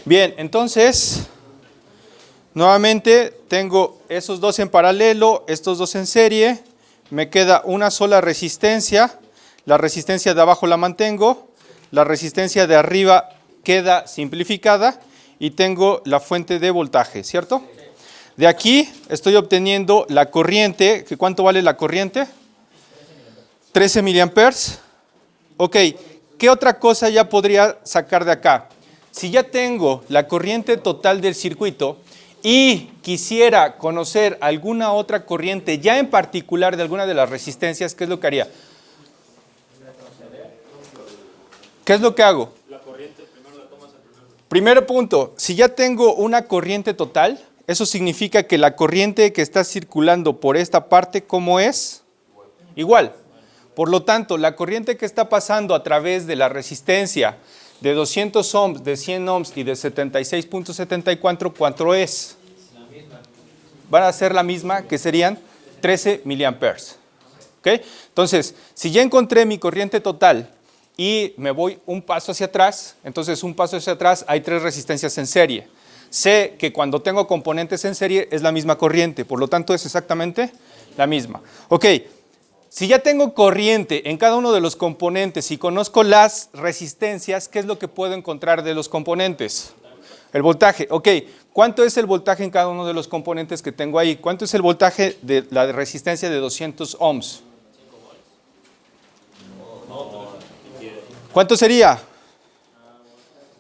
Bien, entonces, nuevamente tengo esos dos en paralelo, estos dos en serie. Me queda una sola resistencia. La resistencia de abajo la mantengo. La resistencia de arriba queda simplificada. Y tengo la fuente de voltaje, ¿cierto? De aquí estoy obteniendo la corriente. ¿Cuánto vale la corriente? 13 miliamperes. Ok, ¿qué otra cosa ya podría sacar de acá? Si ya tengo la corriente total del circuito y quisiera conocer alguna otra corriente, ya en particular de alguna de las resistencias, ¿qué es lo que haría? ¿Qué es lo que hago? La corriente primero la tomas al primer punto. Si ya tengo una corriente total, eso significa que la corriente que está circulando por esta parte, ¿cómo es? Igual. Por lo tanto, la corriente que está pasando a través de la resistencia de 200 ohms, de 100 ohms y de 76.74, ¿cuánto es? La misma. Van a ser la misma, que serían 13 miliamperes. ¿Okay? Entonces, si ya encontré mi corriente total y me voy un paso hacia atrás, entonces un paso hacia atrás hay tres resistencias en serie. Sé que cuando tengo componentes en serie es la misma corriente, por lo tanto es exactamente la misma. Ok. Si ya tengo corriente en cada uno de los componentes y conozco las resistencias, ¿qué es lo que puedo encontrar de los componentes? El voltaje. Ok, ¿cuánto es el voltaje en cada uno de los componentes que tengo ahí? ¿Cuánto es el voltaje de la resistencia de 200 ohms? ¿Cuánto sería?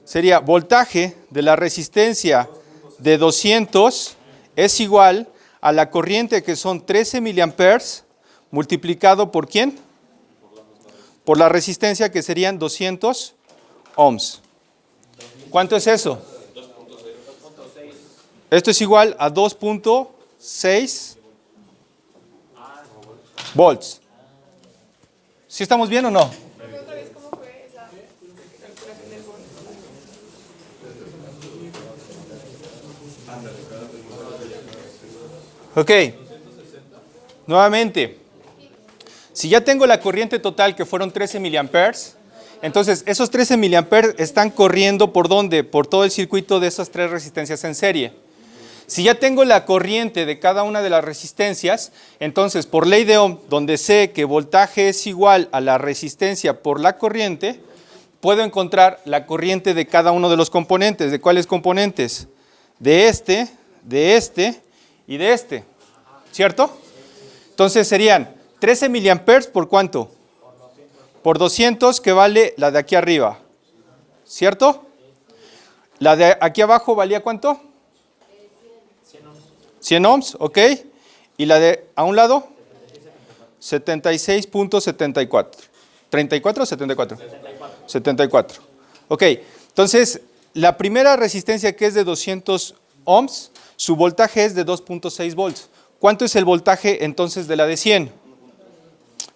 Sería voltaje de la resistencia de 200 es igual a la corriente que son 13 miliamperes multiplicado por ¿quién? Por la resistencia que serían 200 ohms. ¿Cuánto es eso? Esto es igual a 2.6 volts. ¿Sí estamos bien o no? Ok. Nuevamente. Si ya tengo la corriente total que fueron 13 miliamperes, entonces esos 13 miliamperes están corriendo ¿por dónde? Por todo el circuito de esas tres resistencias en serie. Si ya tengo la corriente de cada una de las resistencias, entonces por ley de Ohm, donde sé que voltaje es igual a la resistencia por la corriente, puedo encontrar la corriente de cada uno de los componentes. ¿De cuáles componentes? De este y de este. ¿Cierto? Entonces serían 13 miliamperes ¿por cuánto? Por 200, que vale la de aquí arriba. ¿Cierto? La de aquí abajo valía ¿cuánto? 100 ohms, ok. ¿Y la de a un lado? 76.74. ¿34 o 74? 74. Ok, entonces la primera resistencia que es de 200 ohms, su voltaje es de 2.6 volts. ¿Cuánto es el voltaje entonces de la de 100?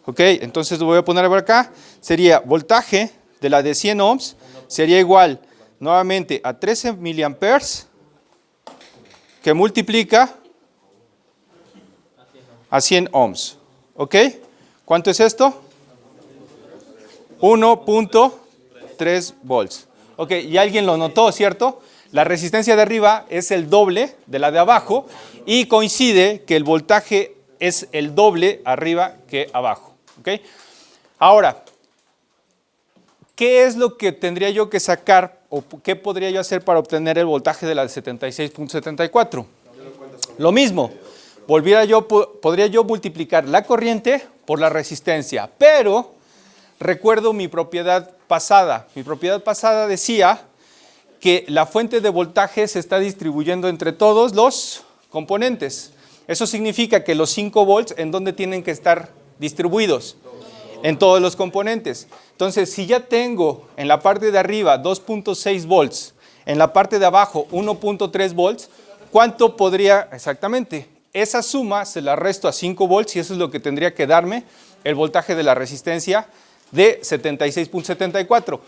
Ok, entonces lo voy a poner por acá. Sería voltaje de la de 100 ohms, sería igual nuevamente a 13 miliamperes que multiplica a 100 ohms. ¿Ok? ¿Cuánto es esto? 1.3 volts. Ok, y alguien lo notó, ¿cierto? La resistencia de arriba es el doble de la de abajo y coincide que el voltaje es el doble arriba que abajo. ¿Okay? Ahora, ¿qué es lo que tendría yo que sacar o qué podría yo hacer para obtener el voltaje de la de 76.74? Lo mismo, podría yo multiplicar la corriente por la resistencia, pero recuerdo mi propiedad pasada. Mi propiedad pasada decía que la fuente de voltaje se está distribuyendo entre todos los componentes. Eso significa que los 5 volts, ¿en dónde tienen que estar distribuidos? En todos los componentes. Entonces, si ya tengo en la parte de arriba 2.6 volts, en la parte de abajo 1.3 volts, ¿cuánto podría? Exactamente. Esa suma se la resto a 5 volts y eso es lo que tendría que darme el voltaje de la resistencia de 76.74.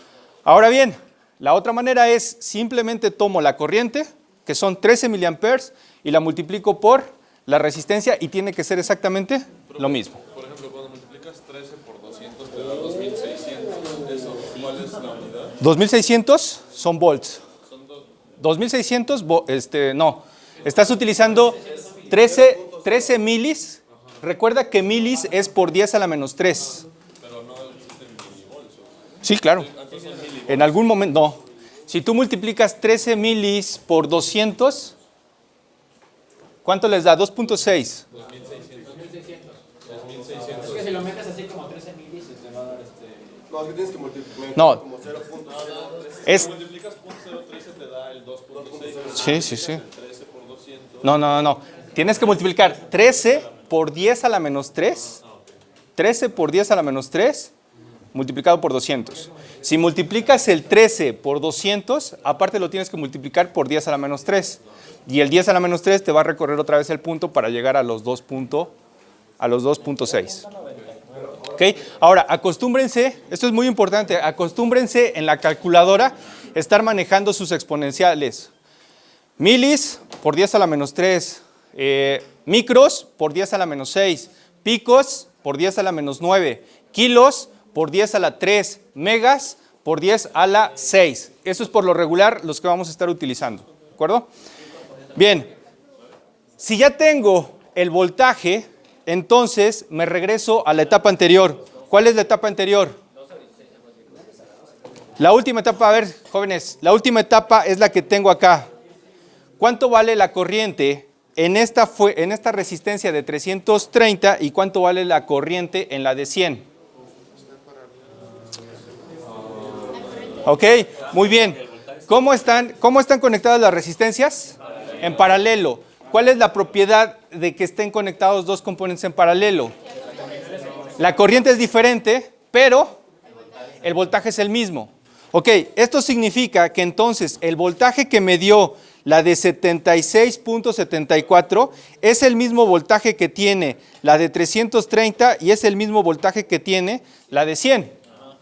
Ahora bien, la otra manera es simplemente tomo la corriente, que son 13 miliamperes, y la multiplico por la resistencia y tiene que ser exactamente lo mismo. Por ejemplo, cuando multiplicas 13 por 200 te da 2600. ¿Cuál es la unidad? 2600 son volts. 2600, no. Estás utilizando 13 milis. Recuerda que milis es por 10 a la menos 3. Sí, claro. En algún momento, no. Si tú multiplicas 13 milis por 200, ¿cuánto les da? 2.6. 2600. Es que si lo metes así como 13 milis, te va a dar No, es que tienes que multiplicar No. como 0.013. Es... multiplicas 0.013 te da el 2.6. Sí, sí, sí. 13 por 200. No. Tienes que multiplicar 13 por 10 a la menos 3. 13 por 10 a la menos 3 multiplicado por 200. Si multiplicas el 13 por 200, aparte lo tienes que multiplicar por 10 a la menos 3. Y el 10 a la menos 3 te va a recorrer otra vez el punto para llegar a los 2.6. ¿Ok? Ahora, acostúmbrense, esto es muy importante, acostúmbrense en la calculadora estar manejando sus exponenciales. Milis por 10 a la menos 3, micros por 10 a la menos 6, picos por 10 a la menos 9, kilos por 10 a la 3, megas por 10 a la 6. Eso es por lo regular los que vamos a estar utilizando. ¿De acuerdo? Bien, si ya tengo el voltaje, entonces me regreso a la etapa anterior. ¿Cuál es la etapa anterior? La última etapa, a ver, jóvenes, la última etapa es la que tengo acá. ¿Cuánto vale la corriente en esta resistencia de 330 y cuánto vale la corriente en la de 100? Ok, muy bien. ¿Cómo están conectadas las resistencias? En paralelo. ¿Cuál es la propiedad de que estén conectados dos componentes en paralelo? La corriente es diferente, pero el voltaje es el mismo. Ok, esto significa que entonces el voltaje que me dio la de 76.74 es el mismo voltaje que tiene la de 330 y es el mismo voltaje que tiene la de 100.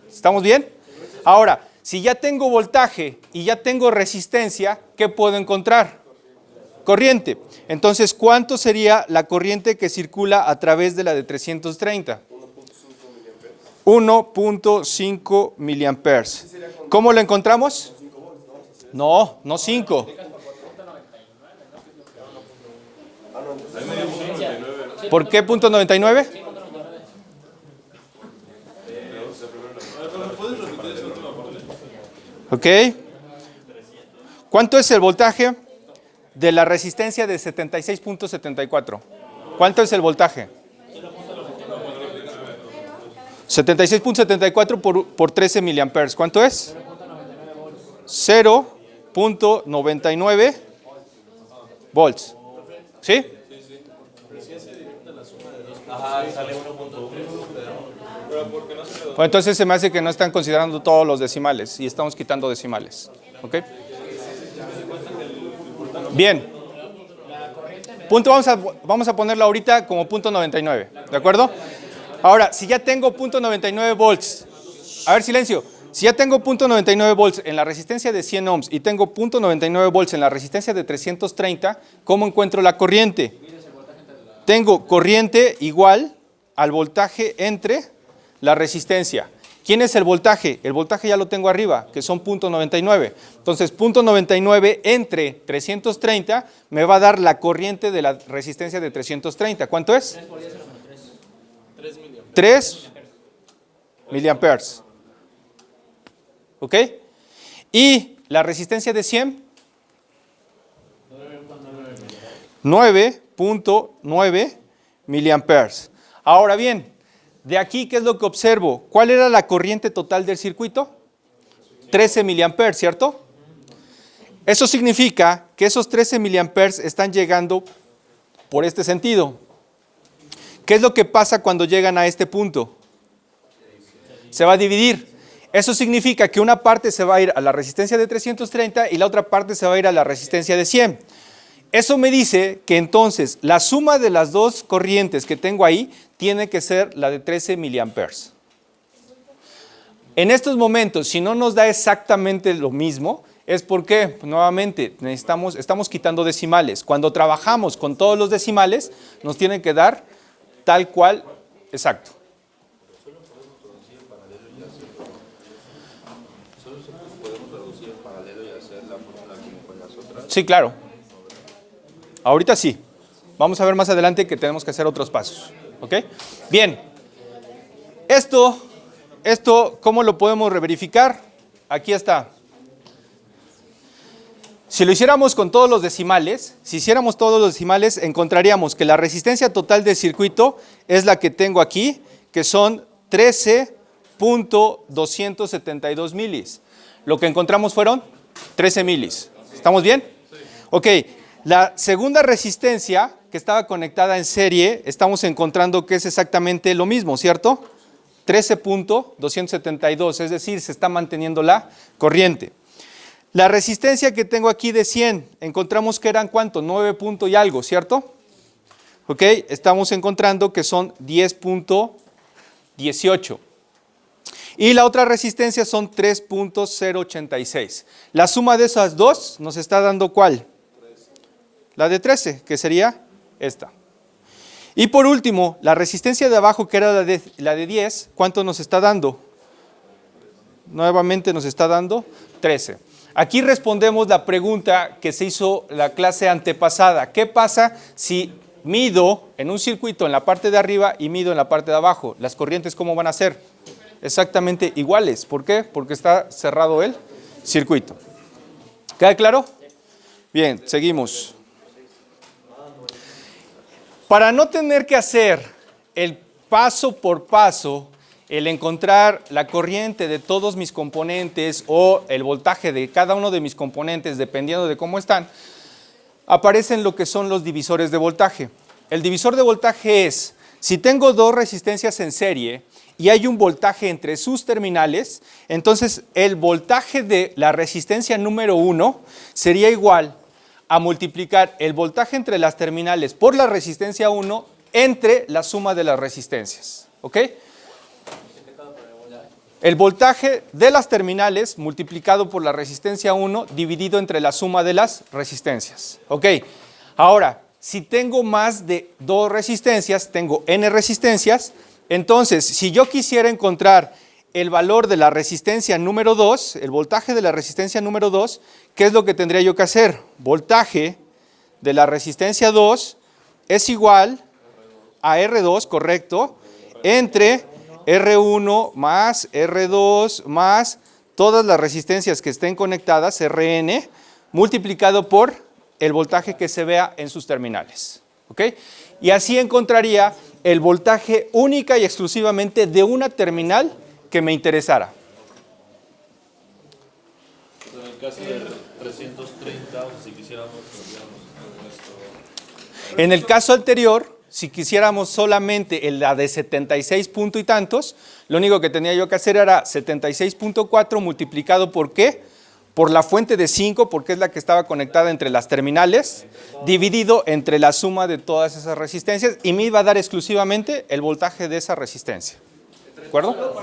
¿Estamos bien? Ahora, si ya tengo voltaje y ya tengo resistencia, ¿qué puedo encontrar? Corriente. Entonces, ¿cuánto sería la corriente que circula a través de la de 330? 1.5 miliamperes. ¿Cómo lo encontramos? No 5. ¿Por qué punto 99? Ok. ¿Cuánto es el voltaje de la resistencia de 76.74? ¿Cuánto es el voltaje? 76.74 por 13 miliamperes. ¿Cuánto es? 0.99 volts. ¿Sí? Pues entonces se me hace que no están considerando todos los decimales y estamos quitando decimales. ¿Ok? Bien. Punto, vamos a ponerlo ahorita como punto 99. ¿De acuerdo? Ahora, si ya tengo punto 99 volts, a ver, silencio. Si ya tengo punto 99 volts en la resistencia de 100 ohms y tengo punto 99 volts en la resistencia de 330, ¿cómo encuentro la corriente? Tengo corriente igual al voltaje entre la resistencia. ¿Quién es el voltaje? El voltaje ya lo tengo arriba, que son punto 99. Entonces, punto 99 entre 330 me va a dar la corriente de la resistencia de 330. ¿Cuánto es? 3 miliamperes. ¿Ok? Y la resistencia de 100, 9.9 miliamperes. Ahora bien, de aquí, ¿qué es lo que observo? ¿Cuál era la corriente total del circuito? 13 miliamperes, ¿cierto? Eso significa que esos 13 miliamperes están llegando por este sentido. ¿Qué es lo que pasa cuando llegan a este punto? Se va a dividir. Eso significa que una parte se va a ir a la resistencia de 330 y la otra parte se va a ir a la resistencia de 100. Eso me dice que entonces la suma de las dos corrientes que tengo ahí tiene que ser la de 13 miliamperes. En estos momentos, si no nos da exactamente lo mismo, es porque, pues, nuevamente, estamos quitando decimales. Cuando trabajamos con todos los decimales, nos tienen que dar tal cual, exacto. reproducir en paralelo y hacer la fórmula como con las otras? Sí, claro. Ahorita sí. Vamos a ver más adelante que tenemos que hacer otros pasos. ¿Ok? Bien. Esto, ¿cómo lo podemos reverificar? Aquí está. Si lo hiciéramos con todos los decimales, si hiciéramos todos los decimales, encontraríamos que la resistencia total del circuito es la que tengo aquí, que son 13.272 milis. Lo que encontramos fueron 13 milis. ¿Estamos bien? Ok. La segunda resistencia que estaba conectada en serie, estamos encontrando que es exactamente lo mismo, ¿cierto? 13.272, es decir, se está manteniendo la corriente. La resistencia que tengo aquí de 100, encontramos que eran ¿cuánto? 9 punto y algo, ¿cierto? Ok, estamos encontrando que son 10.18. Y la otra resistencia son 3.086. La suma de esas dos nos está dando ¿cuál? La de 13, que sería esta. Y por último, la resistencia de abajo, que era la de 10, ¿cuánto nos está dando? Nuevamente nos está dando 13. Aquí respondemos la pregunta que se hizo la clase antepasada. ¿Qué pasa si mido en un circuito en la parte de arriba y mido en la parte de abajo? Las corrientes, ¿cómo van a ser? Exactamente iguales. ¿Por qué? Porque está cerrado el circuito. ¿Queda claro? Bien, seguimos. Para no tener que hacer el paso por paso, el encontrar la corriente de todos mis componentes o el voltaje de cada uno de mis componentes, dependiendo de cómo están, aparecen lo que son los divisores de voltaje. El divisor de voltaje es, si tengo dos resistencias en serie y hay un voltaje entre sus terminales, entonces el voltaje de la resistencia número 1 sería igual a multiplicar el voltaje entre las terminales por la resistencia 1 entre la suma de las resistencias. ¿Ok? El voltaje de las terminales multiplicado por la resistencia 1 dividido entre la suma de las resistencias. ¿Ok? Ahora, si tengo más de dos resistencias, tengo n resistencias, entonces si yo quisiera encontrar el valor de la resistencia número 2, el voltaje de la resistencia número 2, ¿qué es lo que tendría yo que hacer? Voltaje de la resistencia 2 es igual a R2, correcto, entre R1 más R2 más todas las resistencias que estén conectadas, Rn, multiplicado por el voltaje que se vea en sus terminales. ¿Ok? Y así encontraría el voltaje única y exclusivamente de una terminal que me interesara. En el caso de 330, si quisiéramos, En el caso anterior, si quisiéramos solamente la de 76 punto y tantos, lo único que tenía yo que hacer era 76.4 multiplicado por ¿qué? Por la fuente de 5, porque es la que estaba conectada entre las terminales, dividido entre la suma de todas esas resistencias, y me iba a dar exclusivamente el voltaje de esa resistencia. ¿De acuerdo?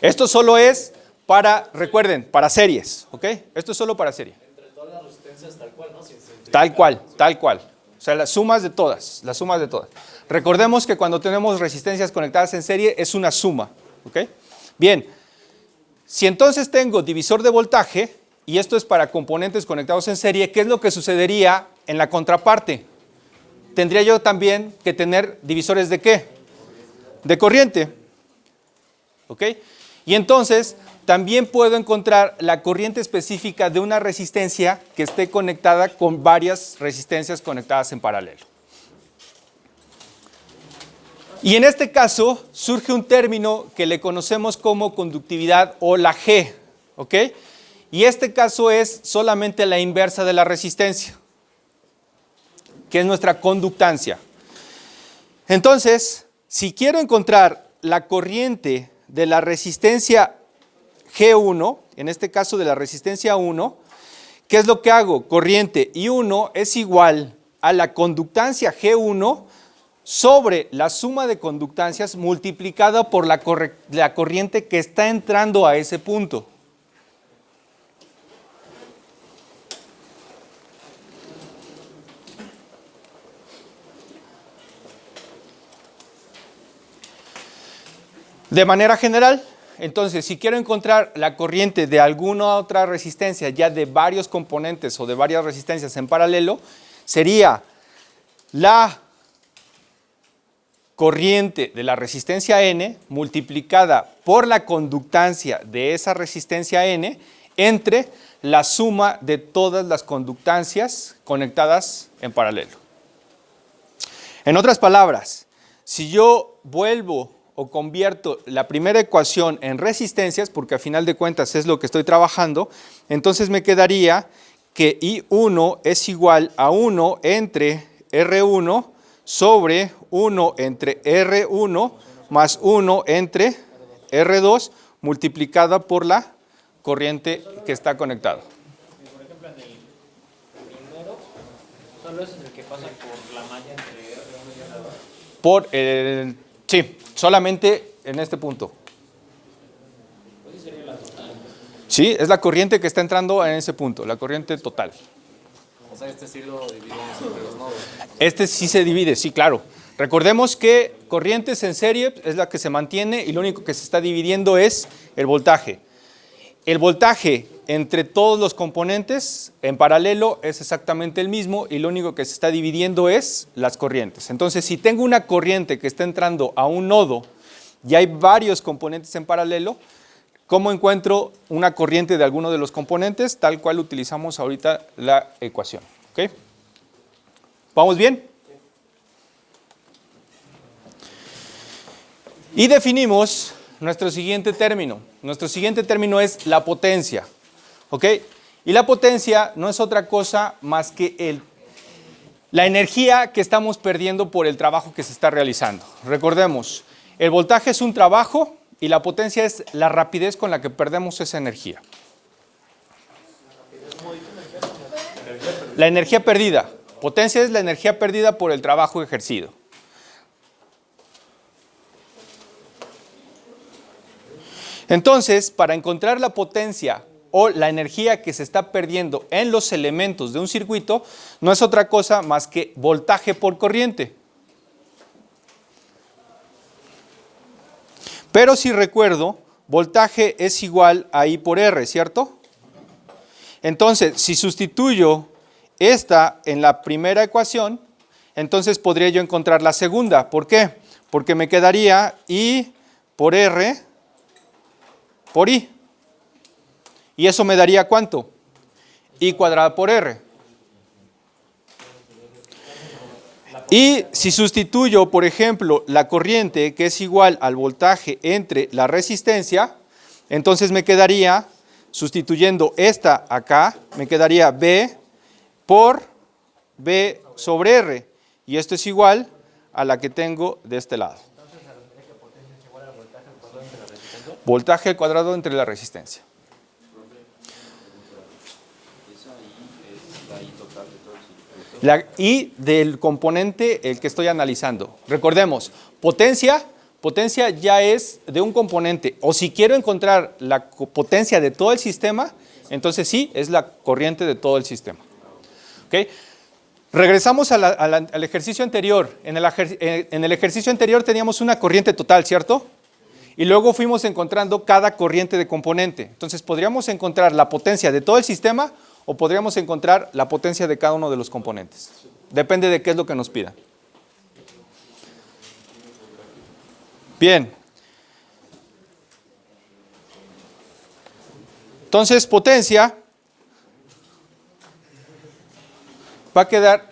Esto solo es para, recuerden, para series, ¿ok? Esto es solo para serie. Entre todas las resistencias tal cual, ¿no? Tal cual, tal cual. O sea, las sumas de todas, las sumas de todas. Recordemos que cuando tenemos resistencias conectadas en serie es una suma, ¿ok? Bien, si entonces tengo divisor de voltaje, y esto es para componentes conectados en serie, ¿qué es lo que sucedería en la contraparte? Tendría yo también que tener divisores de ¿qué? De corriente, ¿ok? Y entonces también puedo encontrar la corriente específica de una resistencia que esté conectada con varias resistencias conectadas en paralelo. Y en este caso surge un término que le conocemos como conductividad o la G, ¿ok? Y este caso es solamente la inversa de la resistencia, que es nuestra conductancia. Entonces, si quiero encontrar la corriente de la resistencia G1, en este caso de la resistencia 1, ¿qué es lo que hago? Corriente I1 es igual a la conductancia G1 sobre la suma de conductancias multiplicada por la corriente que está entrando a ese punto. De manera general, Entonces, si quiero encontrar la corriente de alguna otra resistencia, ya de varios componentes o de varias resistencias en paralelo, sería la corriente de la resistencia N multiplicada por la conductancia de esa resistencia N entre la suma de todas las conductancias conectadas en paralelo. En otras palabras, si yo vuelvo o convierto la primera ecuación en resistencias, porque a final de cuentas es lo que estoy trabajando, entonces me quedaría que I1 es igual a 1 entre R1 sobre 1 entre R1 más 1 entre R2 multiplicada por la corriente que está conectada. Por ejemplo, en el primero, solo es el que pasa por la malla entre R1 y R2. Sí, solamente en este punto. Pues sería la total. Sí, es la corriente que está entrando en ese punto, la corriente total. O sea, este sí lo dividimos entre los nodos. Este sí se divide, sí, claro. Recordemos que corrientes en serie es la que se mantiene y lo único que se está dividiendo es el voltaje. El voltaje entre todos los componentes en paralelo es exactamente el mismo y lo único que se está dividiendo es las corrientes. Entonces, si tengo una corriente que está entrando a un nodo y hay varios componentes en paralelo, ¿cómo encuentro una corriente de alguno de los componentes? Tal cual utilizamos ahorita la ecuación. ¿Ok? ¿Vamos bien? Y definimos nuestro siguiente término. Nuestro siguiente término es la potencia. ¿Ok? Y la potencia no es otra cosa más que la energía que estamos perdiendo por el trabajo que se está realizando. Recordemos, el voltaje es un trabajo y la potencia es la rapidez con la que perdemos esa energía. La energía perdida. Potencia es la energía perdida por el trabajo ejercido. Entonces, para encontrar la potencia o la energía que se está perdiendo en los elementos de un circuito, no es otra cosa más que voltaje por corriente. Pero si recuerdo, voltaje es igual a I por R, ¿cierto? Entonces, si sustituyo esta en la primera ecuación, entonces podría yo encontrar la segunda. ¿Por qué? Porque me quedaría I por R por I. ¿Y eso me daría cuánto? I cuadrada por R. Y si sustituyo, por ejemplo, la corriente, que es igual al voltaje entre la resistencia, entonces me quedaría, sustituyendo esta acá, me quedaría B por B sobre R. Y esto es igual a la que tengo de este lado. Voltaje al cuadrado entre la resistencia. La I del componente el que estoy analizando. Recordemos, potencia ya es de un componente. O si quiero encontrar la potencia de todo el sistema, entonces sí, es la corriente de todo el sistema. ¿Okay? Regresamos al ejercicio anterior. En el ejercicio anterior teníamos una corriente total, ¿cierto? Y luego fuimos encontrando cada corriente de componente. Entonces, podríamos encontrar la potencia de todo el sistema o podríamos encontrar la potencia de cada uno de los componentes. Depende de qué es lo que nos pida. Bien. Entonces, potencia va a quedar,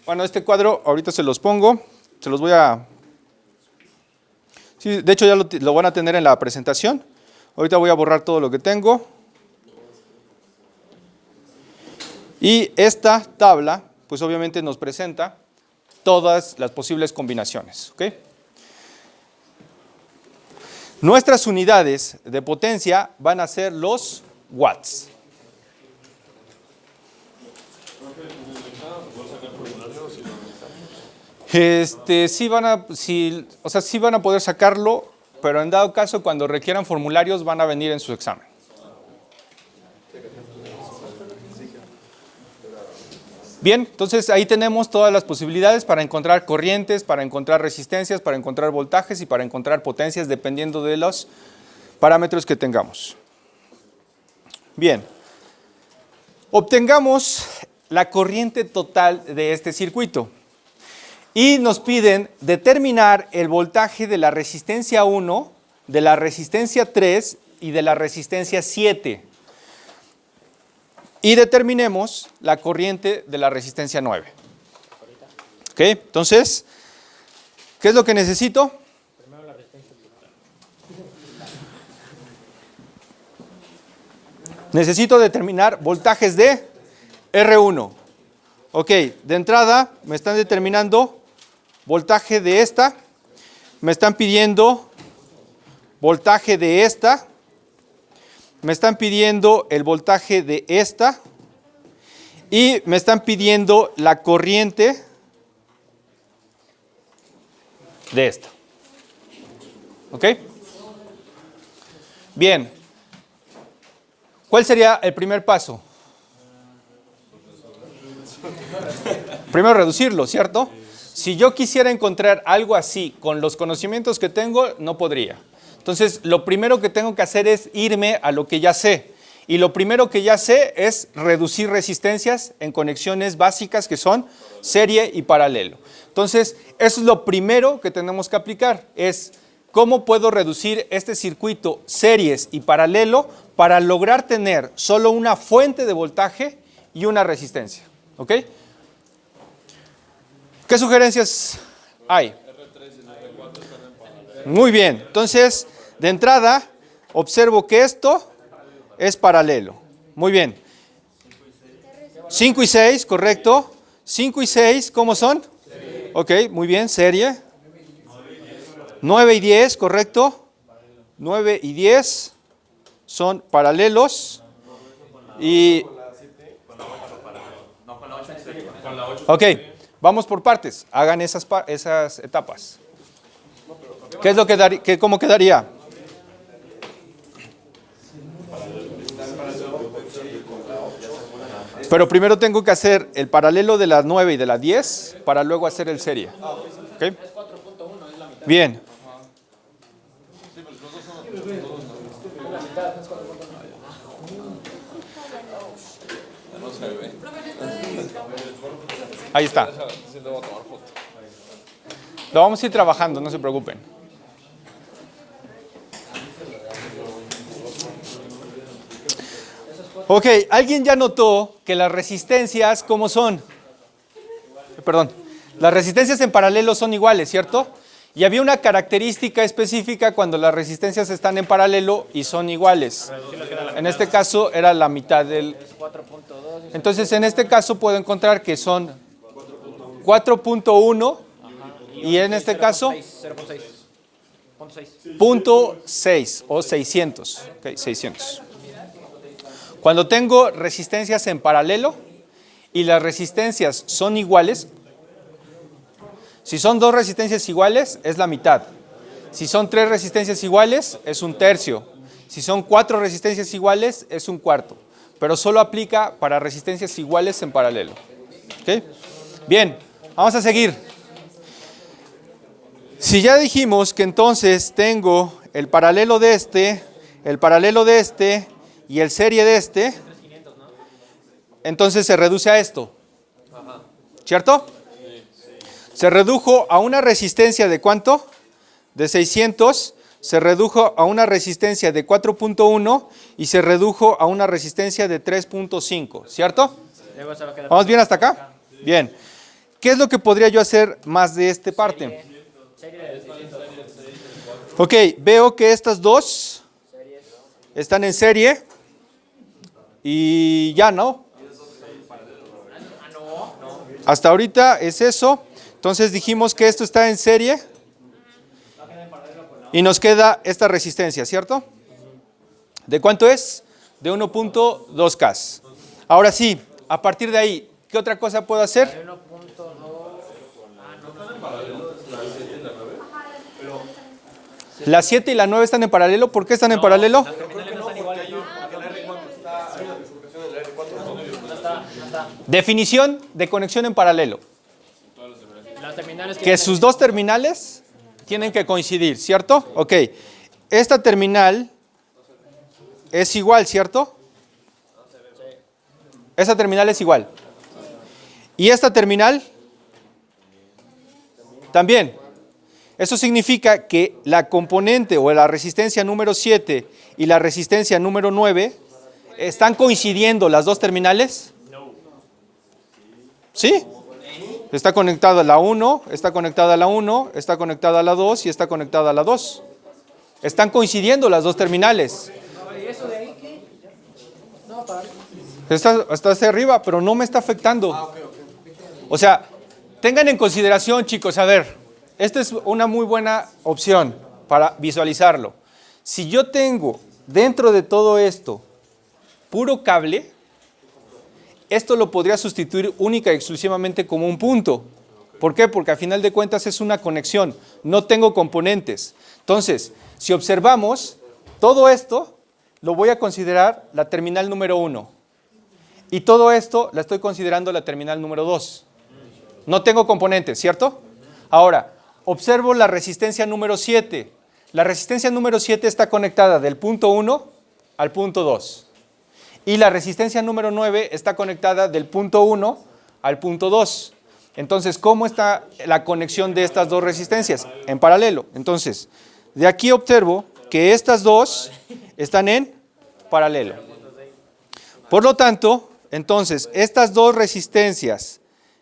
bueno, este cuadro ahorita se los pongo, se los voy a... Sí, de hecho ya lo van a tener en la presentación. Ahorita voy a borrar todo lo que tengo. Y esta tabla, pues obviamente nos presenta todas las posibles combinaciones. ¿Ok? Nuestras unidades de potencia van a ser los watts. Sí van a poder sacarlo, pero en dado caso, cuando requieran formularios, van a venir en su examen. Bien, entonces ahí tenemos todas las posibilidades para encontrar corrientes, para encontrar resistencias, para encontrar voltajes y para encontrar potencias, dependiendo de los parámetros que tengamos. Bien. Obtengamos la corriente total de este circuito. Y nos piden determinar el voltaje de la resistencia 1, de la resistencia 3 y de la resistencia 7. Y determinemos la corriente de la resistencia 9. ¿Ok? Entonces, ¿qué es lo que necesito? Necesito determinar voltajes de R1. Ok, de entrada me están determinando voltaje de esta, me están pidiendo voltaje de esta, me están pidiendo el voltaje de esta y me están pidiendo la corriente de esta. ¿Ok? Bien. ¿Cuál sería el primer paso? Primero reducirlo, ¿cierto? Si yo quisiera encontrar algo así con los conocimientos que tengo, no podría. Entonces, lo primero que tengo que hacer es irme a lo que ya sé. Y lo primero que ya sé es reducir resistencias en conexiones básicas que son serie y paralelo. Entonces, eso es lo primero que tenemos que aplicar, es cómo puedo reducir este circuito series y paralelo para lograr tener solo una fuente de voltaje y una resistencia. ¿Ok? ¿Qué sugerencias hay? Muy bien. Entonces, de entrada, observo que esto es paralelo. Muy bien. 5 y 6, correcto. 5 y 6, ¿cómo son? Ok, muy bien, serie. 9 y 10, correcto. 9 y 10 son paralelos. Y... Ok, vamos por partes. Hagan esas etapas. ¿Qué es lo que daría? ¿Cómo quedaría? Pero primero tengo que hacer el paralelo de la 9 y de la 10 para luego hacer el serie. ¿Okay? Bien. Ahí está. Lo vamos a ir trabajando, no se preocupen. Ok, ¿alguien ya notó que las resistencias, cómo son? Perdón, las resistencias en paralelo son iguales, ¿cierto? Y había una característica específica cuando las resistencias están en paralelo y son iguales. En este caso era la mitad del... Entonces, en este caso puedo encontrar que son 4.1 y en este caso 0.6 o 600. Okay, 600. Cuando tengo resistencias en paralelo y las resistencias son iguales, si son dos resistencias iguales, es la mitad. Si son tres resistencias iguales, es un tercio. Si son cuatro resistencias iguales, es un cuarto. Pero solo aplica para resistencias iguales en paralelo. ¿Okay? Bien, vamos a seguir. Si ya dijimos que entonces tengo el paralelo de este, el paralelo de este y el serie de este, entonces se reduce a esto. ¿Cierto? Se redujo a una resistencia de ¿cuánto? De 600, se redujo a una resistencia de 4.1 y se redujo a una resistencia de 3.5, ¿cierto? ¿Vamos bien hasta acá? Bien. ¿Qué es lo que podría yo hacer más de esta parte? Ok, veo que estas dos están en serie y ya, ¿no? Hasta ahorita es eso. Entonces dijimos que esto está en serie y nos queda esta resistencia, ¿cierto? ¿De cuánto es? De 1.2K. Ahora sí, a partir de ahí, ¿qué otra cosa puedo hacer? La 7 y la 9 están en paralelo. ¿Por qué están en paralelo? Definición de conexión en paralelo. Que sus dos terminales tienen que coincidir, ¿cierto? Ok. Esta terminal es igual, ¿cierto? Esa terminal es igual. ¿Y esta terminal? También. Eso significa que la componente o la resistencia número 7 y la resistencia número 9 ¿están coincidiendo las dos terminales? ¿Sí? Está conectada a la 1, está conectada a la 1, está conectada a la 2 y está conectada a la 2. Están coincidiendo las dos terminales. Está hacia arriba, pero no me está afectando. O sea, tengan en consideración, chicos, a ver, esta es una muy buena opción para visualizarlo. Si yo tengo dentro de todo esto puro cable, esto lo podría sustituir única y exclusivamente como un punto. ¿Por qué? Porque a final de cuentas es una conexión, no tengo componentes. Entonces, si observamos, todo esto lo voy a considerar la terminal número 1. Y todo esto la estoy considerando la terminal número 2. No tengo componentes, ¿cierto? Ahora, observo la resistencia número 7. La resistencia número 7 está conectada del punto 1 al punto 2. Y la resistencia número 9 está conectada del punto 1 al punto 2. Entonces, ¿cómo está la conexión de estas dos resistencias? En paralelo. Entonces, de aquí observo que estas dos están en paralelo. Por lo tanto, entonces, estas dos resistencias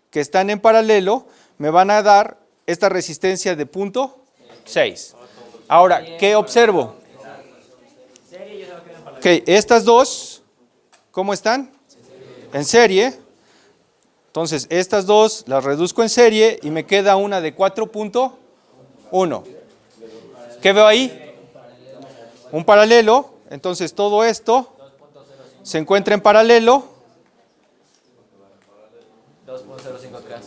que están en paralelo me van a dar esta resistencia de punto 6. Ahora, ¿qué observo? Ok, estas dos, ¿cómo están? En serie. Entonces, estas dos las reduzco en serie y me queda una de 4.1. ¿Qué veo ahí? Un paralelo. Entonces, todo esto se encuentra en paralelo. 2.05K.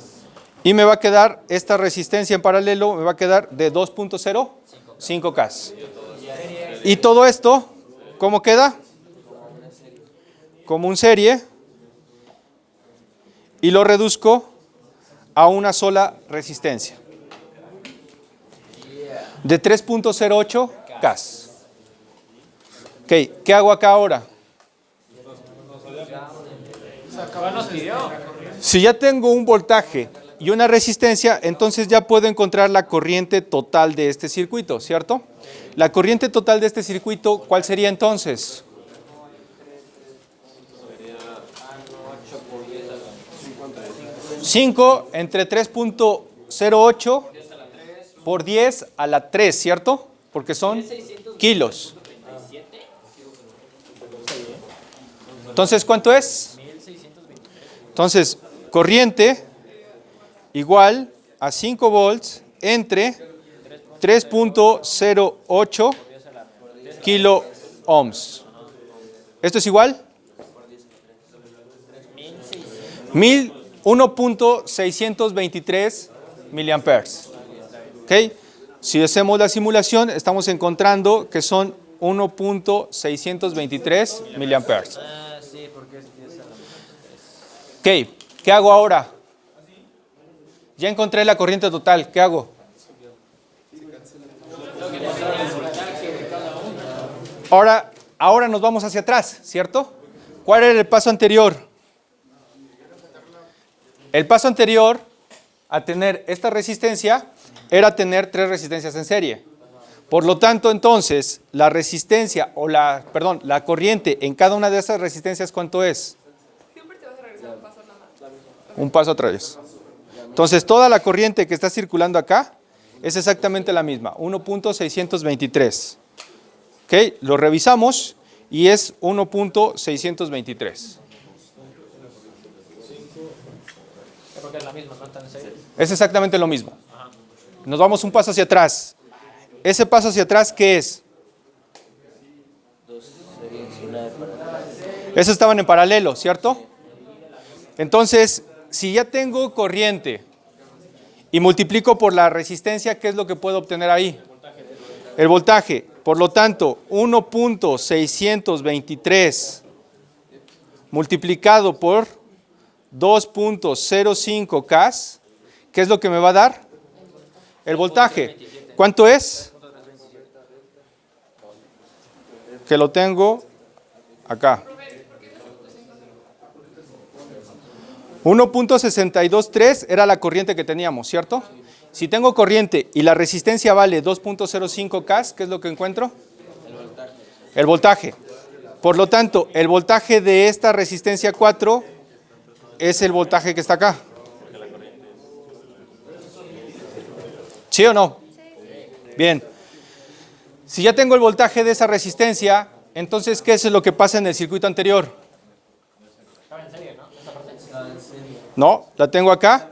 Y me va a quedar esta resistencia en paralelo, me va a quedar de 2.05K. Y todo esto, ¿cómo queda? Como un serie. Y lo reduzco a una sola resistencia. De 3.08K. Ok, ¿qué hago acá ahora? Si ya tengo un voltaje y una resistencia, entonces ya puedo encontrar la corriente total de este circuito, ¿cierto? La corriente total de este circuito, ¿cuál sería entonces? 5 entre 3.08 por 10 a la 3, ¿cierto? Porque son kilos. Entonces, ¿cuánto es? Entonces, corriente igual a 5 volts entre 3.08 kilo ohms. ¿Esto es igual? 1.623 miliamperes. ¿Ok? Si hacemos la simulación, estamos encontrando que son 1.623 miliamperes. Ok, ¿qué hago ahora? Ya encontré la corriente total, ¿qué hago? Ahora nos vamos hacia atrás, ¿cierto? ¿Cuál era el paso anterior? El paso anterior a tener esta resistencia era tener 3 resistencias en serie. Por lo tanto, entonces, la resistencia o la corriente en cada una de esas resistencias, ¿cuánto es? Un paso atrás. Entonces, toda la corriente que está circulando acá es exactamente la misma, 1.623. ¿Ok? Lo revisamos y es 1.623. Porque es la misma, ¿no? ¿Están en serio? Es exactamente lo mismo. Nos vamos un paso hacia atrás. Ese paso hacia atrás, ¿qué es? Esos estaban en paralelo, ¿cierto? Entonces, si ya tengo corriente y multiplico por la resistencia, ¿qué es lo que puedo obtener ahí? El voltaje. Por lo tanto, 1.623 multiplicado por 2.05K, ¿qué es lo que me va a dar? El voltaje. ¿Cuánto es? Que lo tengo acá. 1.623 era la corriente que teníamos, ¿cierto? Si tengo corriente y la resistencia vale 2.05 K, ¿qué es lo que encuentro? El voltaje. Por lo tanto, el voltaje de esta resistencia 4 es el voltaje que está acá. ¿Sí o no? Bien. Si ya tengo el voltaje de esa resistencia, entonces, ¿qué es lo que pasa en el circuito anterior? No, la tengo acá.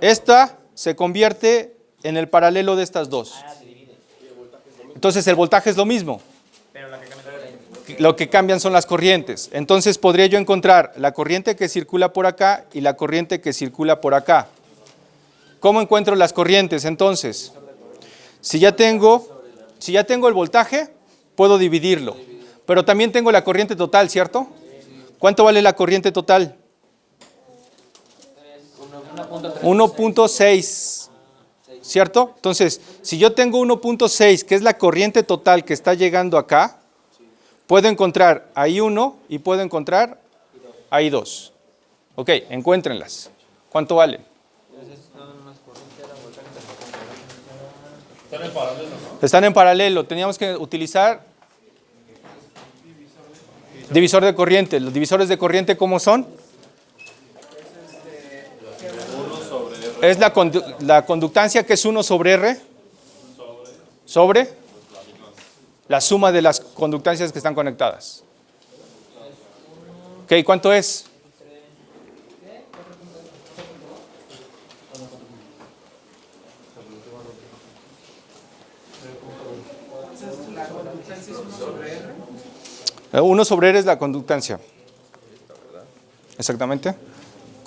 Esta se convierte en el paralelo de estas dos. Entonces el voltaje es lo mismo. Lo que cambian son las corrientes. Entonces podría yo encontrar la corriente que circula por acá y la corriente que circula por acá. ¿Cómo encuentro las corrientes entonces? Si ya tengo el voltaje, puedo dividirlo. Pero también tengo la corriente total, ¿cierto? ¿Cuánto vale la corriente total? 1.6, ¿cierto? Entonces, si yo tengo 1.6, que es la corriente total que está llegando acá, puedo encontrar ahí 1 y puedo encontrar ahí 2. Ok, encuéntrenlas. ¿Cuánto vale? Están en paralelo, ¿no? Están en paralelo. Teníamos que utilizar divisor de corriente. ¿Los divisores de corriente cómo son? Es la conductancia, que es 1 sobre R, sobre la suma de las conductancias que están conectadas. Ok, ¿cuánto es? Uno sobre R es la conductancia. Exactamente.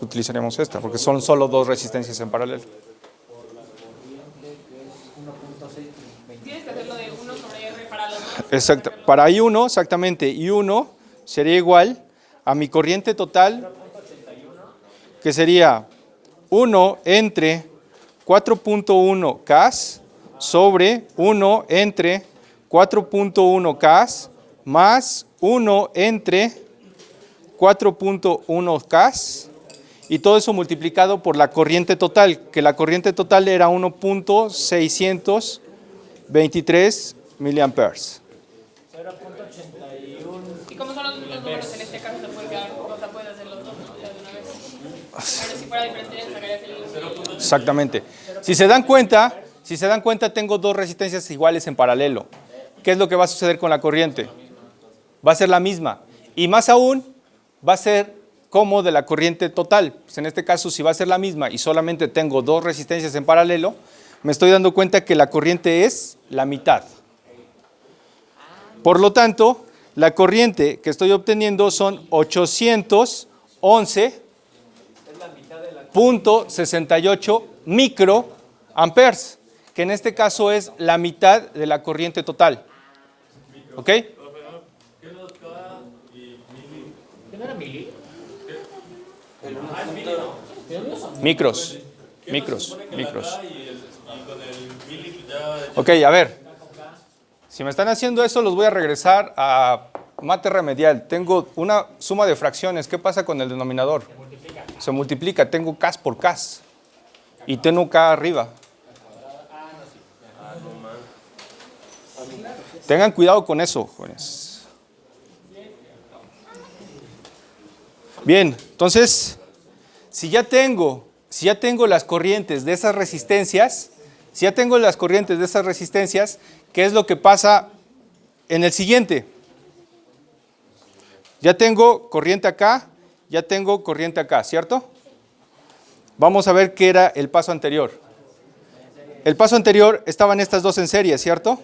Utilizaremos esta, porque son solo dos resistencias en paralelo. Tienes que hacerlo de 1 sobre R para los dos. Exacto. Para I1, exactamente, I1 sería igual a mi corriente total, que sería 1 entre 4.1 K sobre 1 entre 4.1 K más 1 entre 4.1 K. Y todo eso multiplicado por la corriente total, que la corriente total era 1.623 miliamperes. Y como son los mismos números, en este caso se puede quedar, o sea, puedes hacer los dos, ¿no? Ya de una vez. Pero si fuera diferente, sacarías el mismo. Exactamente. Si se dan cuenta, tengo dos resistencias iguales en paralelo. ¿Qué es lo que va a suceder con la corriente? Va a ser la misma. Y más aún, va a ser como de la corriente total. Pues en este caso, si va a ser la misma y solamente tengo dos resistencias en paralelo, me estoy dando cuenta que la corriente es la mitad. Por lo tanto, la corriente que estoy obteniendo son 811.68 microamperes, que en este caso es la mitad de la corriente total. ¿Ok? ¿Qué no era mili? Micros. Ok, a ver. Si me están haciendo eso, los voy a regresar a mate remedial. Tengo una suma de fracciones. ¿Qué pasa con el denominador? Se multiplica. Tengo K por K. Y tengo K arriba. Tengan cuidado con eso, jóvenes. Bien, entonces, si ya tengo las corrientes de esas resistencias, ¿qué es lo que pasa en el siguiente? Ya tengo corriente acá, ya tengo corriente acá, ¿cierto? Vamos a ver qué era el paso anterior. El paso anterior estaban estas dos en serie, ¿cierto?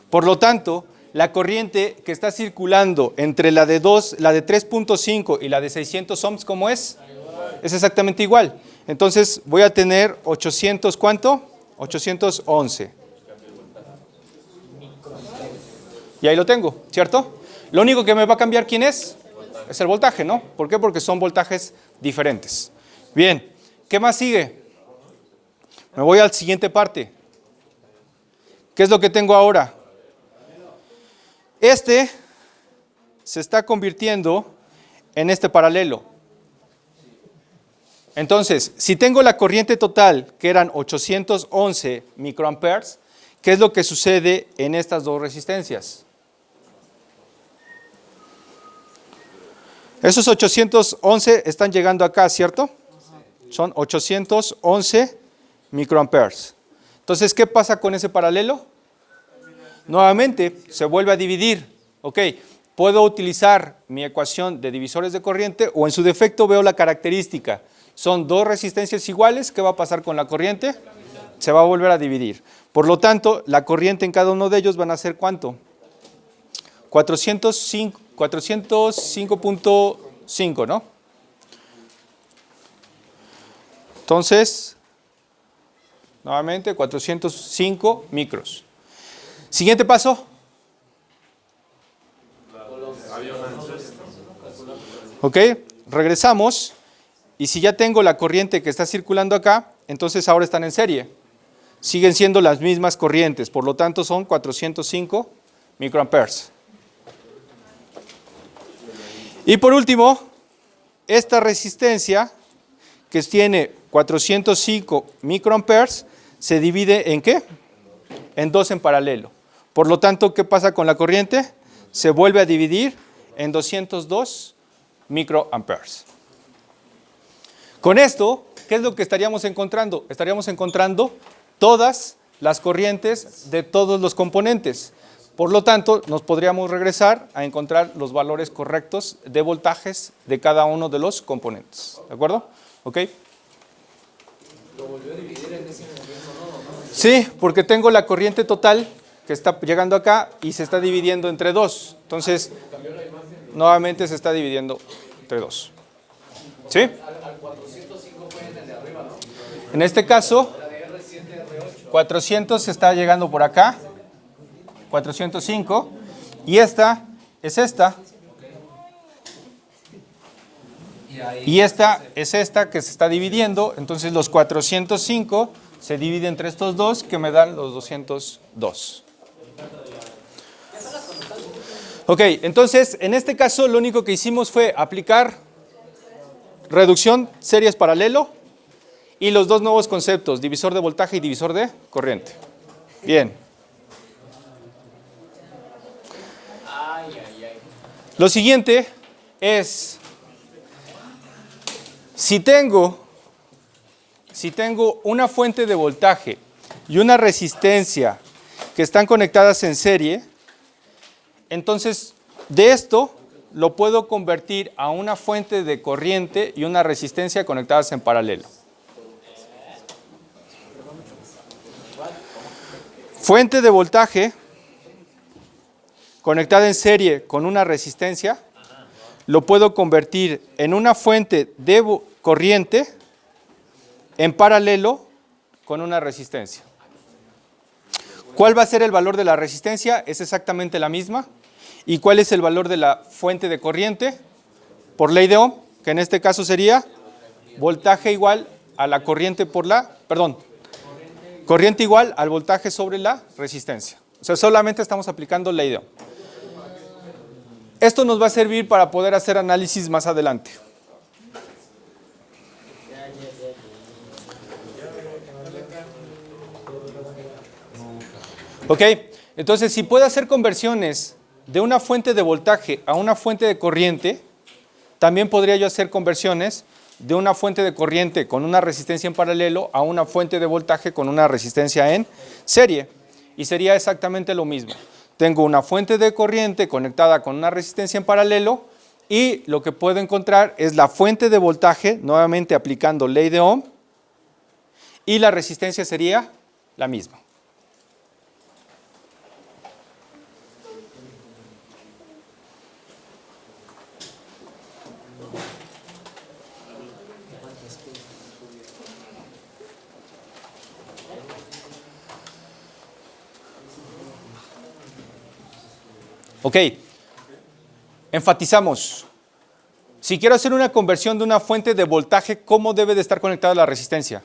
Por lo tanto, la corriente que está circulando entre la de 3.5 y la de 600 ohms, ¿cómo es? Es exactamente igual. Entonces voy a tener 800, ¿cuánto? 811. Y ahí lo tengo, ¿cierto? Lo único que me va a cambiar, ¿quién es? Es el voltaje, ¿no? ¿Por qué? Porque son voltajes diferentes. Bien, ¿qué más sigue? Me voy a la siguiente parte. ¿Qué es lo que tengo ahora? se está convirtiendo en este paralelo. Entonces, si tengo la corriente total, que eran 811 microamperes, ¿qué es lo que sucede en estas dos resistencias? Esos 811 están llegando acá, ¿cierto? Son 811 microamperes. Entonces, ¿qué pasa con ese paralelo? Nuevamente, se vuelve a dividir. Ok, puedo utilizar mi ecuación de divisores de corriente o en su defecto veo la característica. Son dos resistencias iguales, ¿qué va a pasar con la corriente? Se va a volver a dividir. Por lo tanto, la corriente en cada uno de ellos van a ser ¿cuánto? 405.5, ¿no? Entonces, nuevamente 405 micros. Siguiente paso. Ok, regresamos. Y si ya tengo la corriente que está circulando acá, entonces ahora están en serie. Siguen siendo las mismas corrientes, por lo tanto son 405 microamperes. Y por último, esta resistencia que tiene 405 microamperes se divide ¿en qué? En dos en paralelo. Por lo tanto, ¿qué pasa con la corriente? Se vuelve a dividir en 202 microamperes. Con esto, ¿qué es lo que estaríamos encontrando? Estaríamos encontrando todas las corrientes de todos los componentes. Por lo tanto, nos podríamos regresar a encontrar los valores correctos de voltajes de cada uno de los componentes. ¿De acuerdo? ¿Ok? ¿Lo volvió a dividir en ese momento? Sí, porque tengo la corriente total que está llegando acá y se está dividiendo entre dos. Entonces, nuevamente se está dividiendo entre dos. ¿Sí? Al 405 fue en el de arriba, ¿no? En este caso, La de R7, R8. 400 está llegando por acá, 405, y esta es esta, y esta es esta que se está dividiendo, entonces los 405 se dividen entre estos dos que me dan los 202. Ok, entonces en este caso lo único que hicimos fue aplicar reducción series paralelo y los dos nuevos conceptos, divisor de voltaje y divisor de corriente. Bien. Lo siguiente es, si tengo una fuente de voltaje y una resistencia que están conectadas en serie, entonces de esto lo puedo convertir a una fuente de corriente y una resistencia conectadas en paralelo. Fuente de voltaje conectada en serie con una resistencia, lo puedo convertir en una fuente de corriente en paralelo con una resistencia. ¿Cuál va a ser el valor de la resistencia? Es exactamente la misma. ¿Y cuál es el valor de la fuente de corriente? Por ley de Ohm, que en este caso sería voltaje igual a la corriente corriente igual al voltaje sobre la resistencia. O sea, solamente estamos aplicando ley de Ohm. Esto nos va a servir para poder hacer análisis más adelante. Ok, entonces si puedo hacer conversiones de una fuente de voltaje a una fuente de corriente, también podría yo hacer conversiones de una fuente de corriente con una resistencia en paralelo a una fuente de voltaje con una resistencia en serie. Y sería exactamente lo mismo. Tengo una fuente de corriente conectada con una resistencia en paralelo y lo que puedo encontrar es la fuente de voltaje, nuevamente aplicando ley de Ohm, y la resistencia sería la misma. Ok, enfatizamos. Si quiero hacer una conversión de una fuente de voltaje, ¿cómo debe de estar conectada la resistencia?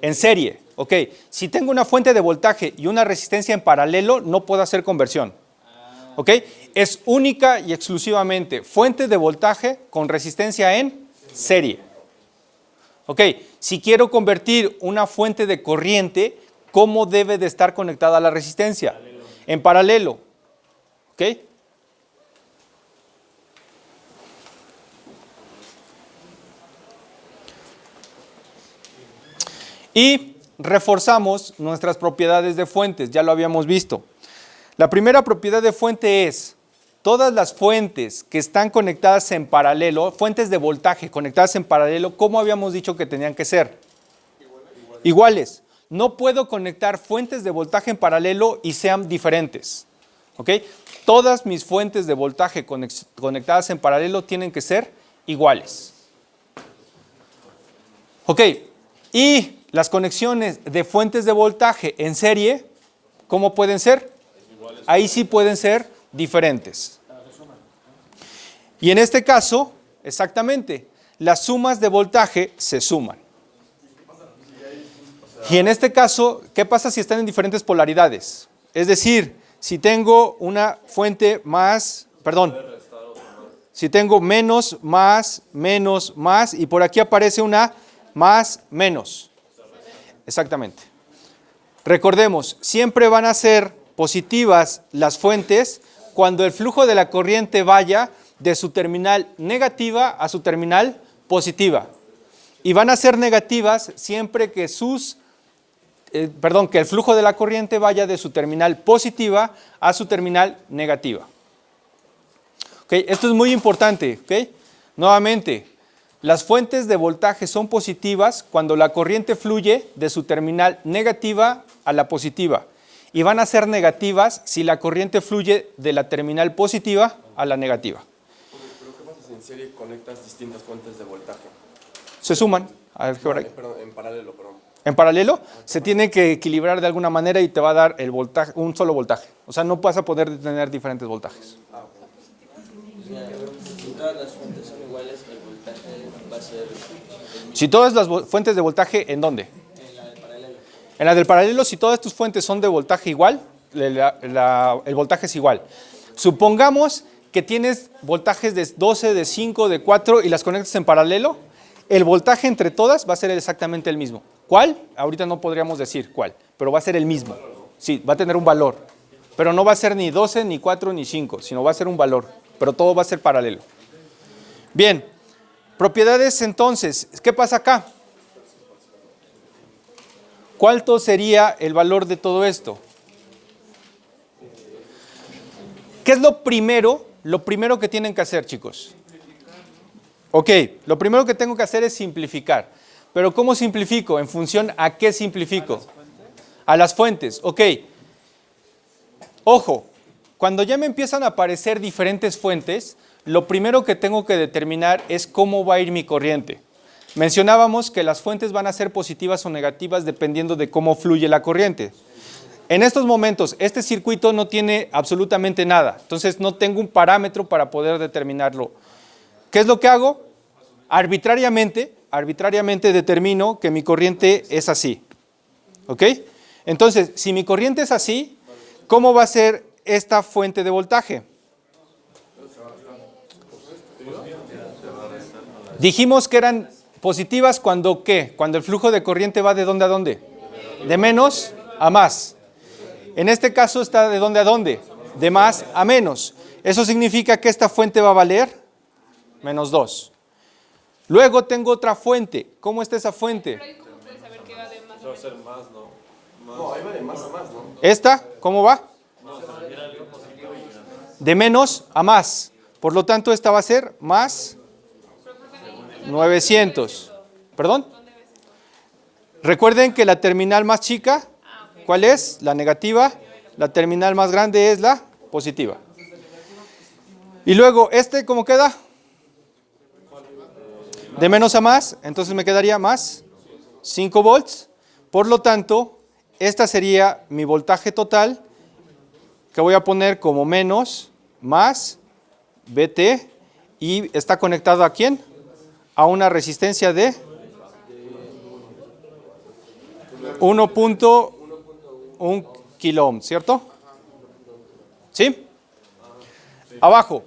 En serie. Ok, si tengo una fuente de voltaje y una resistencia en paralelo, no puedo hacer conversión. ¿Ok? Es única y exclusivamente fuente de voltaje con resistencia en serie. ¿Ok? Si quiero convertir una fuente de corriente, ¿cómo debe de estar conectada a la resistencia? En paralelo. ¿Ok? Y reforzamos nuestras propiedades de fuentes, ya lo habíamos visto. La primera propiedad de fuente es, todas las fuentes que están conectadas en paralelo, fuentes de voltaje conectadas en paralelo, ¿cómo habíamos dicho que tenían que ser? Iguales. No puedo conectar fuentes de voltaje en paralelo y sean diferentes. ¿Ok? Todas mis fuentes de voltaje conectadas en paralelo tienen que ser iguales. ¿Ok? Y las conexiones de fuentes de voltaje en serie, ¿cómo pueden ser? Ahí sí pueden ser diferentes. Y en este caso, exactamente, las sumas de voltaje se suman. Y en este caso, ¿qué pasa si están en diferentes polaridades? Es decir, si tengo una fuente más, si tengo menos, más, y por aquí aparece una más, menos. Exactamente. Recordemos, siempre van a ser positivas las fuentes cuando el flujo de la corriente vaya de su terminal negativa a su terminal positiva. Y van a ser negativas siempre que que el flujo de la corriente vaya de su terminal positiva a su terminal negativa. ¿Okay? Esto es muy importante. ¿Okay? Nuevamente, las fuentes de voltaje son positivas cuando la corriente fluye de su terminal negativa a la positiva. Y van a ser negativas si la corriente fluye de la terminal positiva a la negativa. ¿Pero qué pasa si en serie conectas distintas fuentes de voltaje? Se suman. Perdón, en paralelo, perdón. En paralelo, se tiene que equilibrar de alguna manera y te va a dar el voltaje, un solo voltaje. O sea, no vas a poder tener diferentes voltajes. Si todas las fuentes son iguales, el voltaje va a ser el mismo. Si todas las fuentes de voltaje, ¿en dónde? En la del paralelo. En la del paralelo, si todas tus fuentes son de voltaje igual, el voltaje es igual. Supongamos que tienes voltajes de 12, de 5, de 4 y las conectas en paralelo, el voltaje entre todas va a ser exactamente el mismo. ¿Cuál? Ahorita no podríamos decir cuál, pero va a ser el mismo. Sí, va a tener un valor, pero no va a ser ni 12, ni 4, ni 5, sino va a ser un valor, pero todo va a ser paralelo. Bien, propiedades entonces, ¿qué pasa acá? ¿Cuánto sería el valor de todo esto? ¿Qué es lo primero que tienen que hacer, chicos? Ok, lo primero que tengo que hacer es simplificar. ¿Pero cómo simplifico? ¿En función a qué simplifico? A las fuentes. Ok. Ojo, cuando ya me empiezan a aparecer diferentes fuentes, lo primero que tengo que determinar es cómo va a ir mi corriente. Mencionábamos que las fuentes van a ser positivas o negativas dependiendo de cómo fluye la corriente. En estos momentos, este circuito no tiene absolutamente nada, entonces no tengo un parámetro para poder determinarlo. ¿Qué es lo que hago? Arbitrariamente determino que mi corriente es así. ¿Ok? Entonces, si mi corriente es así, ¿cómo va a ser esta fuente de voltaje? Dijimos que eran positivas cuando ¿qué? Cuando el flujo de corriente va de ¿dónde a dónde? De menos a más. En este caso está de ¿dónde a dónde? De más a menos. Eso significa que esta fuente va a valer menos 2. Luego tengo otra fuente. ¿Cómo está esa fuente? ¿Cómo puedes saber que va de más Eso va a ser más, ¿no? No, ahí va de más a más, ¿no? ¿Esta? ¿Cómo va? De menos a más. Por lo tanto, esta va a ser más 900. ¿Perdón? Recuerden que la terminal más chica, ¿cuál es? La negativa. La terminal más grande es la positiva. Y luego, ¿cómo queda? De menos a más, entonces me quedaría más 5 volts. Por lo tanto, esta sería mi voltaje total, que voy a poner como menos, más, VT, y está conectado ¿a quién? A una resistencia de 1.1 kilo ohm, ¿cierto? ¿Sí? Abajo.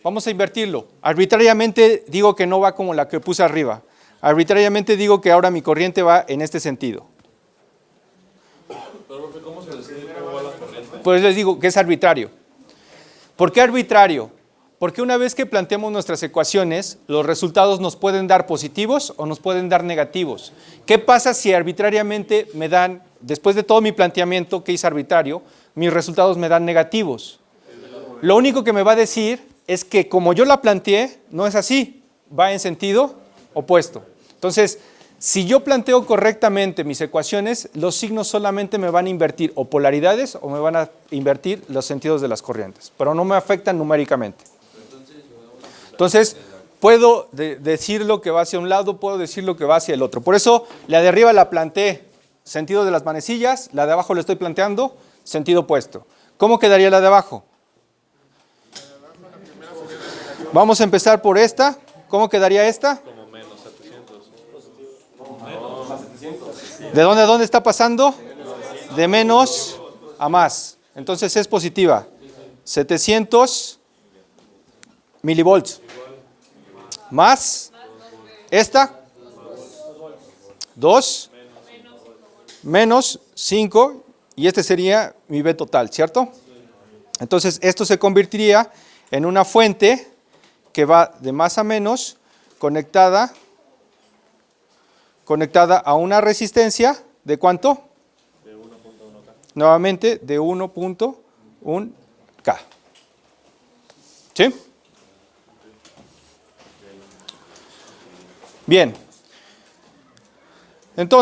Vamos a invertirlo. Arbitrariamente digo que no va como la que puse arriba. Arbitrariamente digo que ahora mi corriente va en este sentido. Pero, profe, ¿cómo se decide cómo va la corriente? Pues les digo que es arbitrario. ¿Por qué arbitrario? Porque una vez que planteamos nuestras ecuaciones, los resultados nos pueden dar positivos o nos pueden dar negativos. ¿Qué pasa si arbitrariamente me dan, después de todo mi planteamiento que es arbitrario, mis resultados me dan negativos? Lo único que me va a decir es que como yo la planteé, no es así, va en sentido opuesto. Entonces, si yo planteo correctamente mis ecuaciones, los signos solamente me van a invertir o polaridades o me van a invertir los sentidos de las corrientes, pero no me afectan numéricamente. Entonces, puedo decir lo que va hacia un lado, puedo decir lo que va hacia el otro. Por eso, la de arriba la planteé sentido de las manecillas, la de abajo la estoy planteando sentido opuesto. ¿Cómo quedaría la de abajo? Vamos a empezar por esta. ¿Cómo quedaría esta? Como menos 700. ¿De dónde a dónde está pasando? De menos a más. Entonces es positiva. 700 milivolts. Más esta. 2 menos 5. Y este sería mi V total, ¿cierto? Entonces esto se convertiría en una fuente que va de más a menos, conectada a una resistencia de ¿cuánto? De 1.1K. Nuevamente de 1.1K. ¿Sí? Bien. Entonces